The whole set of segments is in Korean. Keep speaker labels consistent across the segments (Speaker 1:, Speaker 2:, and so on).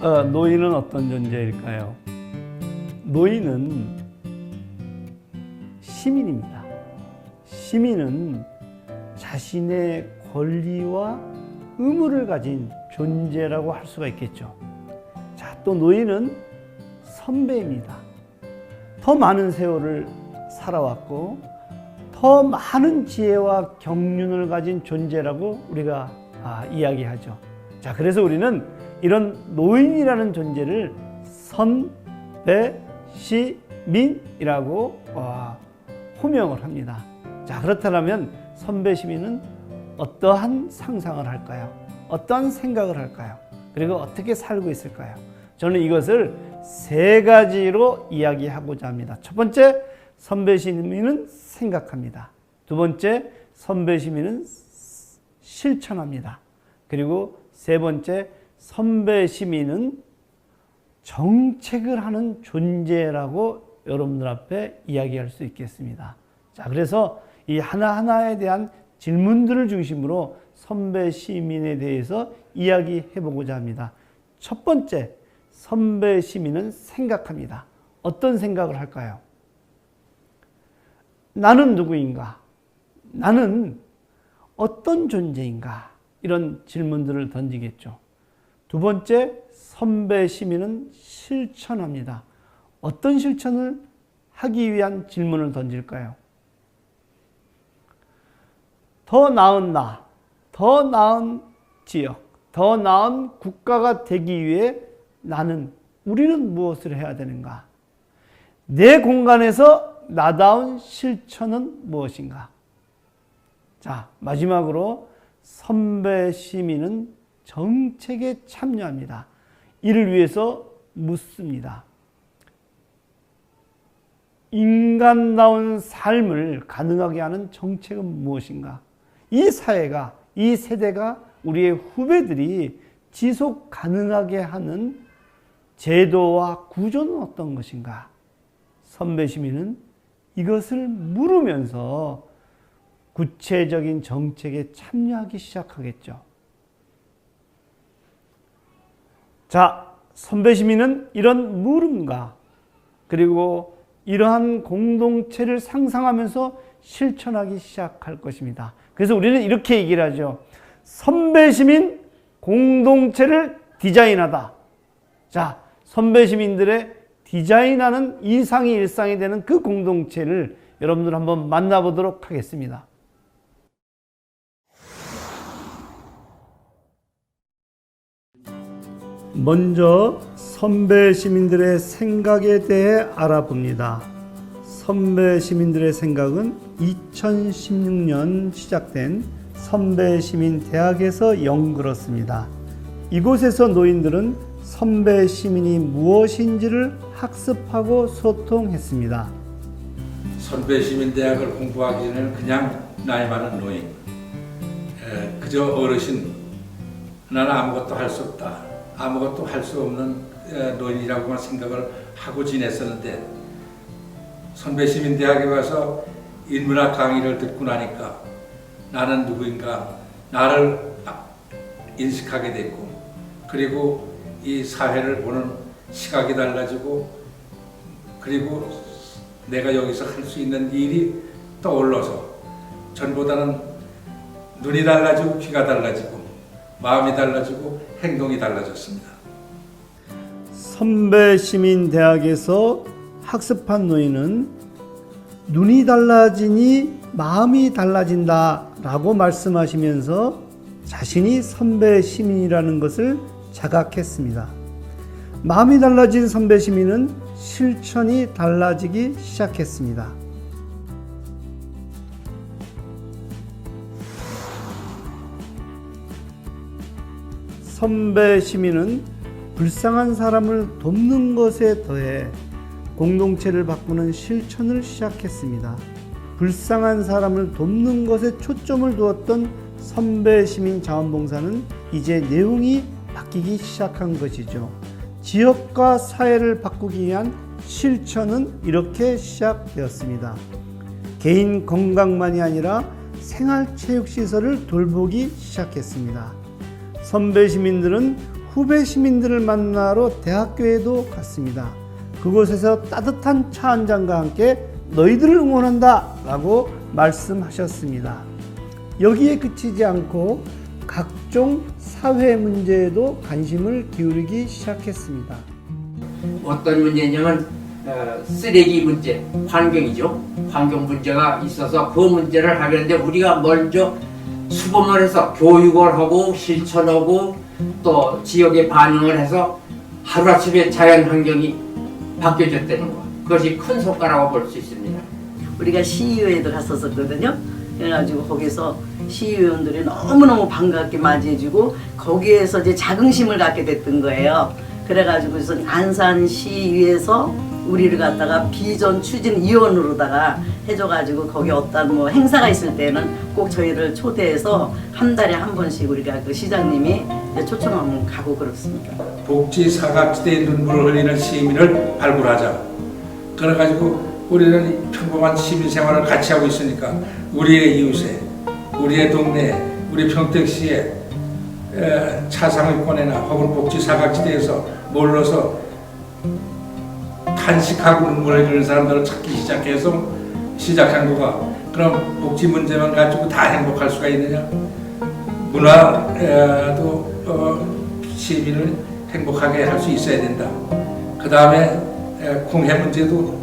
Speaker 1: 노인은 어떤 존재일까요? 노인은 시민입니다. 시민은 자신의 권리와 의무를 가진 존재라고 할 수가 있겠죠. 자, 또 노인은 선배입니다. 더 많은 세월을 살아왔고 더 많은 지혜와 경륜을 가진 존재라고 우리가 이야기하죠. 자, 그래서 우리는 이런 노인이라는 존재를 선배시민이라고 호명을 합니다. 자, 그렇다면 선배시민은 어떠한 상상을 할까요? 어떠한 생각을 할까요? 그리고 어떻게 살고 있을까요? 저는 이것을 세 가지로 이야기하고자 합니다. 첫 번째, 선배시민은 생각합니다. 두 번째, 선배시민은 실천합니다. 그리고 세 번째, 선배시민은 정책을 하는 존재라고 여러분들 앞에 이야기할 수 있겠습니다. 자, 그래서 이 하나하나에 대한 질문들을 중심으로 선배시민에 대해서 이야기해 보고자 합니다. 첫 번째, 선배시민은 생각합니다. 어떤 생각을 할까요? 나는 누구인가? 나는 어떤 존재인가? 이런 질문들을 던지겠죠. 두 번째, 선배시민은 실천합니다. 어떤 실천을 하기 위한 질문을 던질까요? 더 나은 나, 더 나은 지역, 더 나은 국가가 되기 위해 우리는 무엇을 해야 되는가? 내 공간에서 나다운 실천은 무엇인가? 자, 마지막으로 선배시민은 정책에 참여합니다. 이를 위해서 묻습니다. 인간다운 삶을 가능하게 하는 정책은 무엇인가? 이 사회가, 이 세대가, 우리의 후배들이 지속 가능하게 하는 제도와 구조는 어떤 것인가? 선배시민은 이것을 물으면서 구체적인 정책에 참여하기 시작하겠죠. 자, 선배시민은 이런 물음과 그리고 이러한 공동체를 상상하면서 실천하기 시작할 것입니다. 그래서 우리는 이렇게 얘기를 하죠. 선배시민 공동체를 디자인하다. 자, 선배시민들의 디자인하는 이상이 일상이 되는 그 공동체를 여러분들 한번 만나보도록 하겠습니다. 먼저 선배시민들의 생각에 대해 알아봅니다. 선배시민들의 생각은 2016년 시작된 선배시민대학에서 연구했습니다. 이곳에서 노인들은 선배시민이 무엇인지를 학습하고 소통했습니다.
Speaker 2: 선배시민대학을 공부하기에는 그냥 나이 많은 노인, 그저 어르신, 나는 아무것도 할 수 없다, 아무것도 할 수 없는 노인이라고만 생각을 하고 지냈었는데 선배시민대학에 와서 인문학 강의를 듣고 나니까 나는 누구인가, 나를 인식하게 됐고, 그리고 이 사회를 보는 시각이 달라지고, 그리고 내가 여기서 할 수 있는 일이 떠올라서 전보다는 눈이 달라지고 귀가 달라지고 마음이 달라지고 행동이 달라졌습니다.
Speaker 1: 선배시민대학에서 학습한 노인은 눈이 달라지니 마음이 달라진다라고 말씀하시면서 자신이 선배시민이라는 것을 자각했습니다. 마음이 달라진 선배시민은 실천이 달라지기 시작했습니다. 선배시민은 불쌍한 사람을 돕는 것에 더해 공동체를 바꾸는 실천을 시작했습니다. 불쌍한 사람을 돕는 것에 초점을 두었던 선배시민 자원봉사는 이제 내용이 바뀌기 시작한 것이죠. 지역과 사회를 바꾸기 위한 실천은 이렇게 시작되었습니다. 개인 건강만이 아니라 생활체육시설을 돌보기 시작했습니다. 선배시민들은 후배 시민들을 만나러 대학교에도 갔습니다. 그곳에서 따뜻한 차 한 잔과 함께 너희들을 응원한다 라고 말씀하셨습니다. 여기에 그치지 않고 각종 사회 문제에도 관심을 기울이기 시작했습니다.
Speaker 3: 어떤 문제냐면 쓰레기 문제, 환경이죠. 환경 문제가 있어서 그 문제를 하려는데 우리가 먼저 수범을 해서 교육을 하고 실천하고 또 지역에 반영을 해서 하루아침에 자연 환경이 바뀌어졌다는 것. 그것이 큰 성과라고 볼 수 있습니다.
Speaker 4: 우리가 시의회에도 갔었거든요. 그래가지고 거기서 시의원들이 너무너무 반갑게 맞이해주고 거기에서 이제 자긍심을 갖게 됐던 거예요. 그래가지고서 안산시위에서 우리를 갖다가 비전 추진 위원으로다가 해줘가지고 거기 어떤 뭐 행사가 있을 때는 꼭 저희를 초대해서 한 달에 한 번씩 우리가 그 시장님이 초청하면 가고 그렇습니다.
Speaker 2: 복지 사각지대에 눈물을 흘리는 시민을 발굴하자. 그래가지고 우리는 평범한 시민 생활을 같이 하고 있으니까 우리의 이웃에, 우리의 동네에, 우리 평택시에 차상위권이나 혹은 복지 사각지대에서 몰려서 간식하고 눈물을 흘리는 사람들을 찾기 시작한 거가 그럼 복지 문제만 가지고 다 행복할 수가 있느냐? 문화도 시민을 행복하게 할 수 있어야 된다. 그 다음에 공해 문제도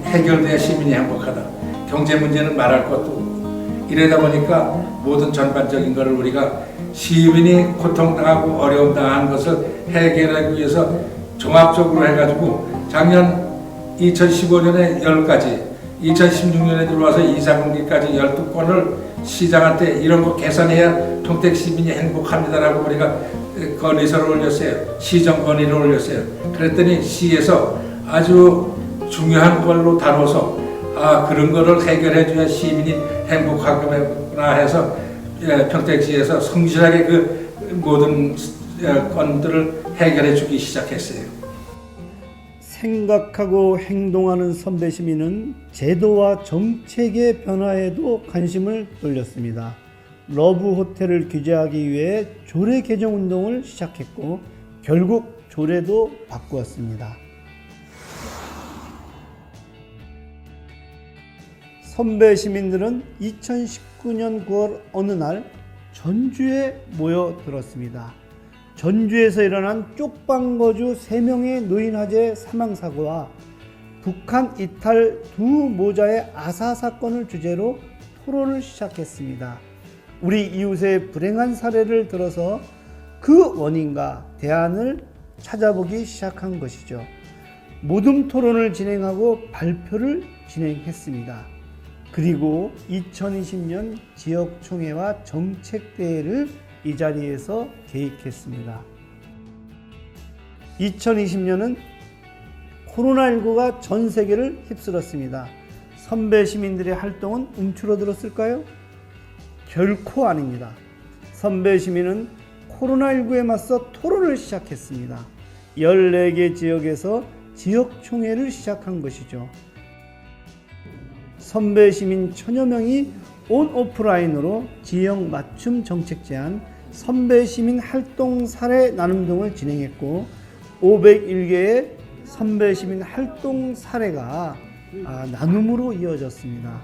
Speaker 2: 해결돼야 시민이 행복하다. 경제 문제는 말할 것도 없고 이러다 보니까 모든 전반적인 것을 우리가 시민이 고통당하고 어려움 당하는 것을 해결하기 위해서 종합적으로 해가지고 작년 2015년에 10가지, 2016년에 들어와서 이사분기까지 12건을 시장한테 이런 거 개선해야 평택 시민이 행복합니다라고 우리가 건의서를 올렸어요. 시정 건의를 올렸어요. 그랬더니 시에서 아주 중요한 걸로 다뤄서 그런 거를 해결해줘야 시민이 행복하구나 해서 평택시에서 성실하게 그 모든 건들을 해결해주기 시작했어요.
Speaker 1: 생각하고 행동하는 선배 시민은 제도와 정책의 변화에도 관심을 돌렸습니다. 러브 호텔을 규제하기 위해 조례 개정 운동을 시작했고 결국 조례도 바꾸었습니다. 선배 시민들은 2019년 9월 어느 날 전주에 모여들었습니다. 전주에서 일어난 쪽방거주 3명의 노인 화재 사망사고와 북한 이탈 두 모자의 아사 사건을 주제로 토론을 시작했습니다. 우리 이웃의 불행한 사례를 들어서 그 원인과 대안을 찾아보기 시작한 것이죠. 모둠 토론을 진행하고 발표를 진행했습니다. 그리고 2020년 지역총회와 정책대회를 이 자리에서 계획했습니다. 2020년은 코로나19가 전 세계를 휩쓸었습니다. 선배 시민들의 활동은 움츠러들었을까요? 결코 아닙니다. 선배 시민은 코로나19에 맞서 토론을 시작했습니다. 14개 지역에서 지역총회를 시작한 것이죠. 선배 시민 1000여 명이 온 오프라인으로 지역 맞춤 정책 제안, 선배 시민 활동 사례 나눔 등을 진행했고 501개의 선배 시민 활동 사례가 나눔으로 이어졌습니다.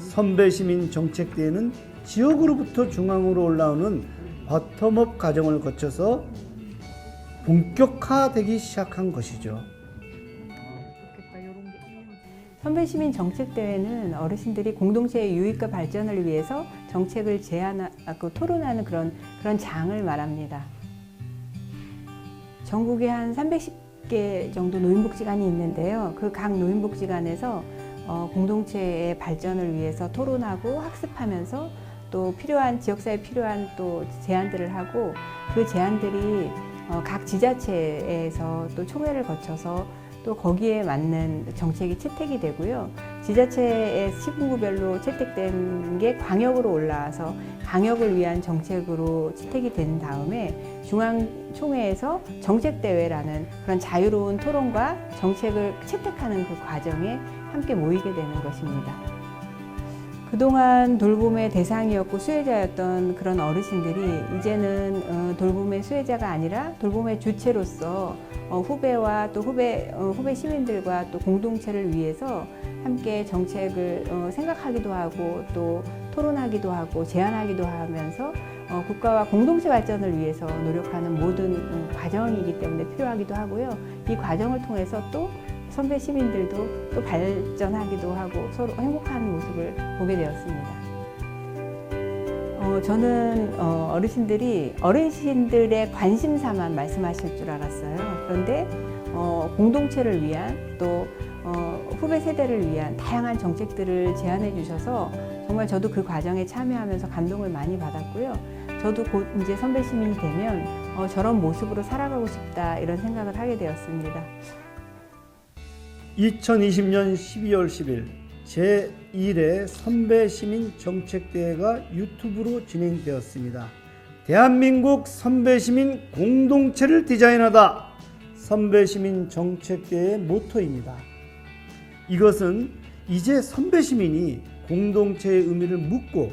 Speaker 1: 선배 시민 정책대회는 지역으로부터 중앙으로 올라오는 버텀업 과정을 거쳐서 본격화되기 시작한 것이죠.
Speaker 5: 선배시민 정책대회는 어르신들이 공동체의 유익과 발전을 위해서 정책을 제안하고 토론하는 그런 장을 말합니다. 전국에 한 310개 정도 노인복지관이 있는데요. 그 각 노인복지관에서 공동체의 발전을 위해서 토론하고 학습하면서 또 필요한 지역사회에 필요한 또 제안들을 하고 그 제안들이 각 지자체에서 또 총회를 거쳐서 또 거기에 맞는 정책이 채택이 되고요. 지자체의 시군구별로 채택된 게 광역으로 올라와서 광역을 위한 정책으로 채택이 된 다음에 중앙총회에서 정책대회라는 그런 자유로운 토론과 정책을 채택하는 그 과정에 함께 모이게 되는 것입니다. 그동안 돌봄의 대상이었고 수혜자였던 그런 어르신들이 이제는 돌봄의 수혜자가 아니라 돌봄의 주체로서 후배와 또 후배 시민들과 또 공동체를 위해서 함께 정책을 생각하기도 하고 또 토론하기도 하고 제안하기도 하면서 국가와 공동체 발전을 위해서 노력하는 모든 과정이기 때문에 필요하기도 하고요. 이 과정을 통해서 또 선배 시민들도 또 발전하기도 하고 서로 행복한 모습을 보게 되었습니다. 저는 어르신들의 관심사만 말씀하실 줄 알았어요. 그런데 공동체를 위한 또 후배 세대를 위한 다양한 정책들을 제안해 주셔서 정말 저도 그 과정에 참여하면서 감동을 많이 받았고요. 저도 곧 이제 선배 시민이 되면 저런 모습으로 살아가고 싶다 이런 생각을 하게 되었습니다.
Speaker 1: 2020년 12월 10일 제1회 선배 시민 정책대회가 유튜브로 진행되었습니다. 대한민국 선배 시민 공동체를 디자인하다. 선배 시민 정책대회의 모토입니다. 이것은 이제 선배 시민이 공동체의 의미를 묻고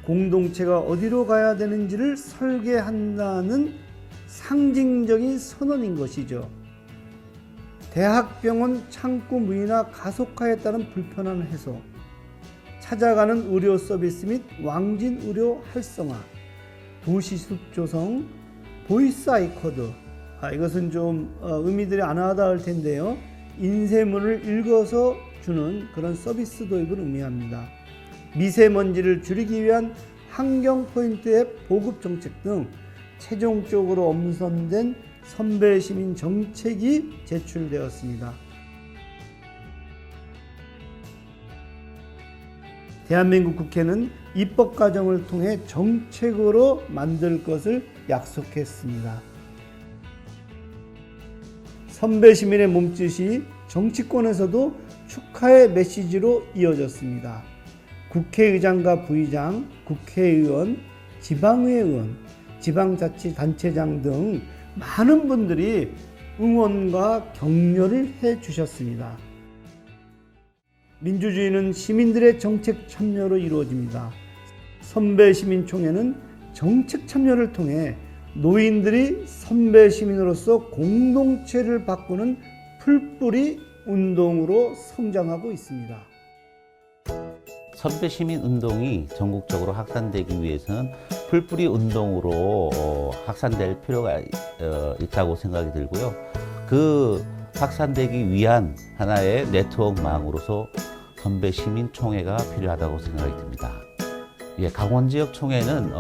Speaker 1: 공동체가 어디로 가야 되는지를 설계한다는 상징적인 선언인 것이죠. 대학병원 창구 문의나 가속화에 따른 불편함 해소, 찾아가는 의료 서비스 및 왕진 의료 활성화, 도시숲 조성, 보이스 아이코드, 이것은 좀 의미들이 안 와닿을 텐데요. 인쇄문을 읽어서 주는 그런 서비스 도입을 의미합니다. 미세먼지를 줄이기 위한 환경 포인트 앱 보급 정책 등 최종적으로 엄선된 선배 시민 정책이 제출되었습니다. 대한민국 국회는 입법 과정을 통해 정책으로 만들 것을 약속했습니다. 선배 시민의 몸짓이 정치권에서도 축하의 메시지로 이어졌습니다. 국회의장과 부의장, 국회의원, 지방의원, 지방자치단체장 등 많은 분들이 응원과 격려를 해 주셨습니다. 민주주의는 시민들의 정책 참여로 이루어집니다. 선배 시민총회는 정책 참여를 통해 노인들이 선배 시민으로서 공동체를 바꾸는 풀뿌리 운동으로 성장하고 있습니다.
Speaker 6: 선배 시민 운동이 전국적으로 확산되기 위해서는 풀뿌리 운동으로 확산될 필요가 있다고 생각이 들고요. 그 확산되기 위한 하나의 네트워크망으로서 선배 시민 총회가 필요하다고 생각이 듭니다. 강원 지역 총회는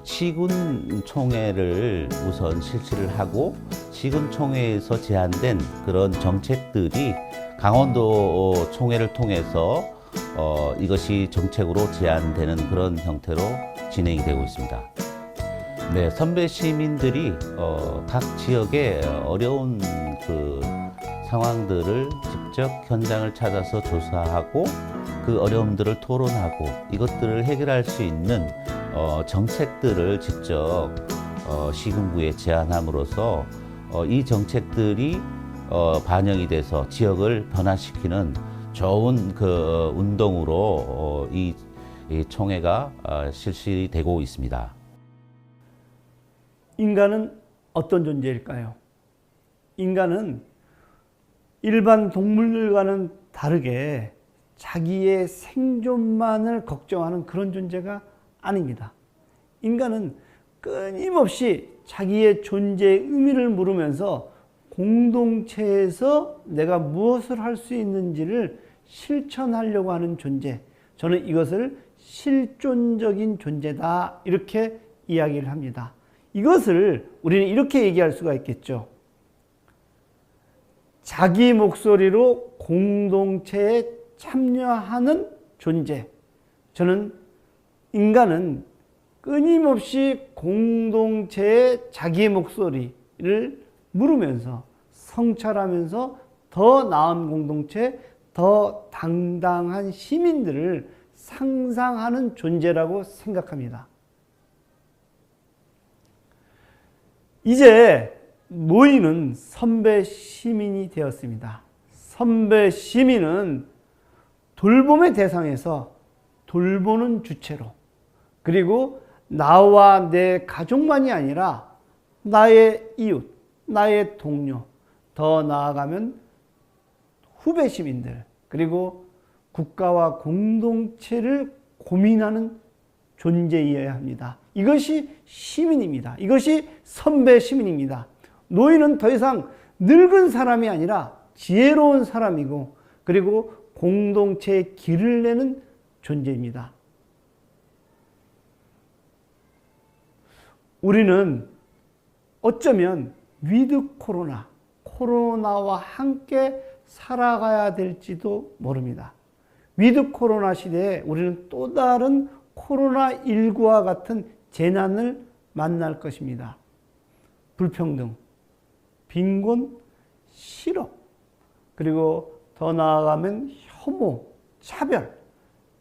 Speaker 6: 시군 총회를 우선 실시를 하고 시군 총회에서 제안된 그런 정책들이 강원도 총회를 통해서 이것이 정책으로 제안되는 그런 형태로 진행이 되고 있습니다. 네, 선배 시민들이 각 지역의 어려운 그 상황들을 직접 현장을 찾아서 조사하고 그 어려움들을 토론하고 이것들을 해결할 수 있는 정책들을 직접 시군구에 제안함으로써 이 정책들이 반영이 돼서 지역을 변화시키는 좋은 그 운동으로 이 총회가 실시되고 있습니다.
Speaker 1: 인간은 어떤 존재일까요? 인간은 일반 동물들과는 다르게 자기의 생존만을 걱정하는 그런 존재가 아닙니다. 인간은 끊임없이 자기의 존재의 의미를 물으면서 공동체에서 내가 무엇을 할 수 있는지를 실천하려고 하는 존재, 저는 이것을 실존적인 존재다 이렇게 이야기를 합니다. 이것을 우리는 이렇게 얘기할 수가 있겠죠. 자기 목소리로 공동체에 참여하는 존재. 저는 인간은 끊임없이 공동체에 자기의 목소리를 물으면서 성찰하면서 더 나은 공동체, 더 당당한 시민들을 상상하는 존재라고 생각합니다. 이제 노인은 선배 시민이 되었습니다. 선배 시민은 돌봄의 대상에서 돌보는 주체로, 그리고 나와 내 가족만이 아니라 나의 이웃, 나의 동료, 더 나아가면 후배 시민들, 그리고 국가와 공동체를 고민하는 존재이어야 합니다. 이것이 시민입니다. 이것이 선배 시민입니다. 노인은 더 이상 늙은 사람이 아니라 지혜로운 사람이고, 그리고 공동체의 길을 내는 존재입니다. 우리는 어쩌면 위드 코로나, 코로나와 함께 살아가야 될지도 모릅니다. 위드 코로나 시대에 우리는 또 다른 코로나19와 같은 재난을 만날 것입니다. 불평등, 빈곤, 실업, 그리고 더 나아가면 혐오, 차별,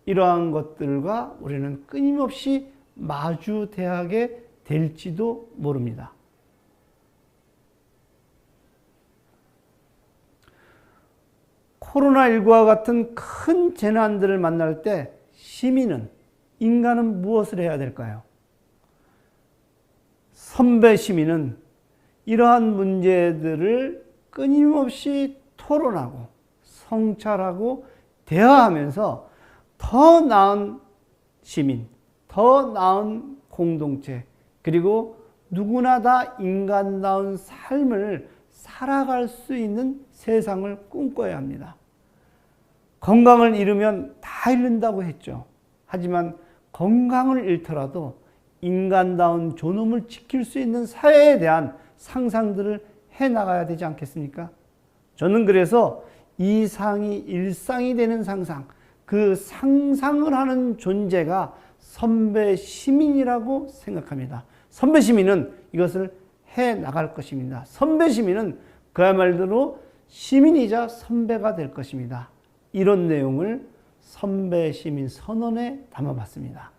Speaker 1: 이러한 것들과 우리는 끊임없이 마주대하게 될지도 모릅니다. 코로나19와 같은 큰 재난들을 만날 때 시민은, 인간은 무엇을 해야 될까요? 선배 시민은 이러한 문제들을 끊임없이 토론하고 성찰하고 대화하면서 더 나은 시민, 더 나은 공동체, 그리고 누구나 다 인간다운 삶을 살아갈 수 있는 세상을 꿈꿔야 합니다. 건강을 잃으면 다 잃는다고 했죠. 하지만 건강을 잃더라도 인간다운 존엄을 지킬 수 있는 사회에 대한 상상들을 해나가야 되지 않겠습니까? 저는 그래서 이상이 일상이 되는 상상, 그 상상을 하는 존재가 선배 시민이라고 생각합니다. 선배 시민은 이것을 해나갈 것입니다. 선배 시민은 그야말로 시민이자 선배가 될 것입니다. 이런 내용을 선배 시민 선언에 담아봤습니다.